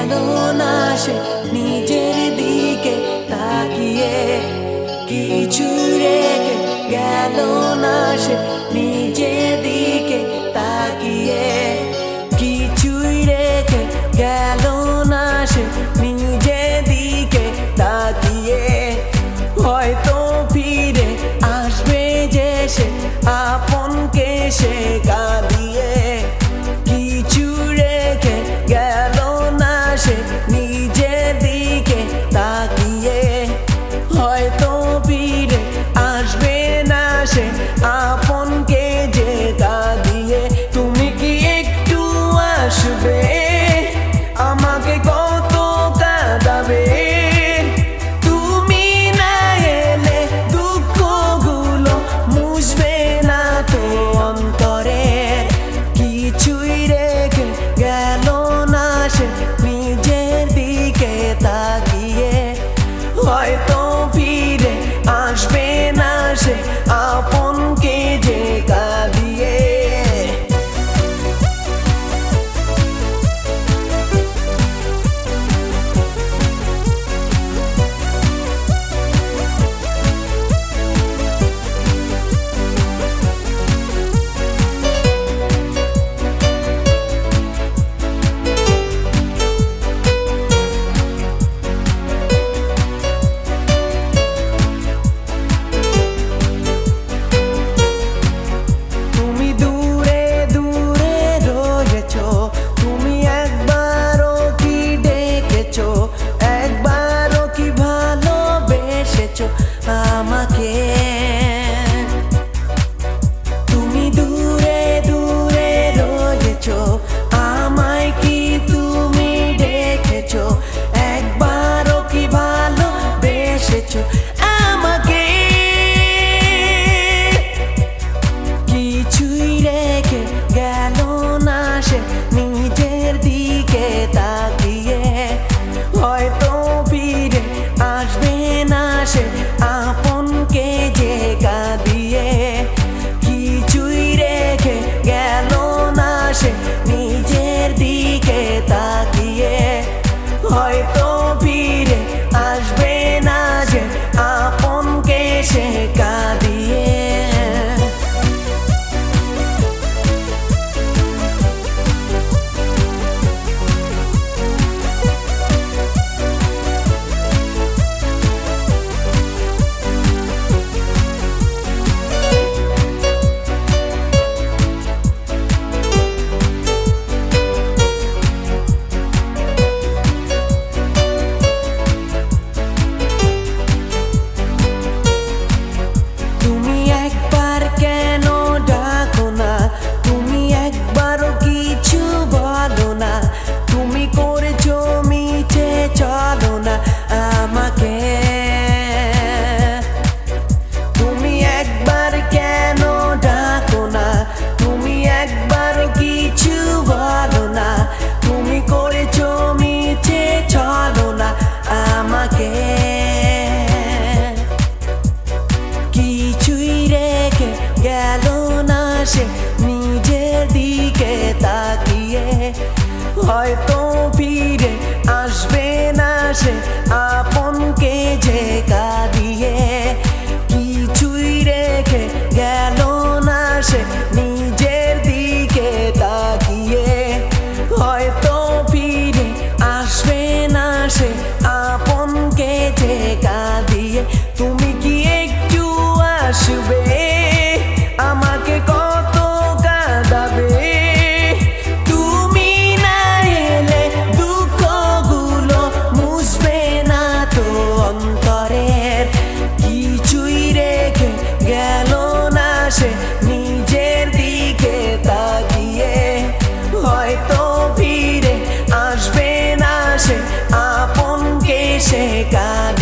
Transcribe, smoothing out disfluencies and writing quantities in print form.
গেল না সে নিজের দিকে তাকিয়ে, কিছু রেখে গেল না সে নিজের দিকে তাকিয়ে, কিছুই রেখে গেল না সে নিজের দিকে তাকিয়ে। হয়তো ফিরে আসবে যে সে আপনকে সে কাঁদিয়ে, কিছু রেখে গেল না সে নিজের দিকে তাকিয়ে। হয়তো ফিরে আসবে না সে আপনকে যে কাঁদিয়ে। তুমি কি একটু আসবে, আমাকে কত কাঁদাবে? তুমি না এলে দুঃখগুলো মুছবে না তো অন্তরে, কিছুই রেখে গেল না সে নিজের দিকে তাকিয়ে। হয়তো ফিরে আসবে না সে আপনকে যে কাঁদিয়ে। আমাকে তুমি দূরে দূরে রয়েছো, আমায় কি তুমি ডেকেছো? একবারও কি ভালোবেসেছো আমাকে? কিছুই রেখে গেল না সে নিজের দিকে তাকিয়ে। হয়তো ফিরে আসবে না সে আপনকে যে কাঁদিয়ে, কিছুই রেখে গেল না সে নিজের দিকে তাকিয়ে। হয়তো ফিরে আসবে না যে আপনকে সে কাঁদিয়ে। তুমি করেছো মিছে চলো না আমাকে, তুমি একবার কেন ডাকো না? তুমি একবারও কিছু বলো না। তুমি করেছো মিছে চলো না আমাকে, কিছুই রেখে গেল না সে নিজের দিকে তাকিয়ে। হয়তো ফিরে আসবে না সে আপনকে যে কাঁদিয়ে, কিছুই রেখে গেল না সে নিজের দিকে তাকিয়ে। হয়তো ফিরে আসবে না সে আপনকে যে কাঁদিয়ে। তুমি কি একটু আসবে, আমাকে কত কাঁদাবে? গেল না সে নিজের দিকে তাকিয়ে। হয়তো ফিরে আসবে না সে আপনকে সে কাঁদিয়ে।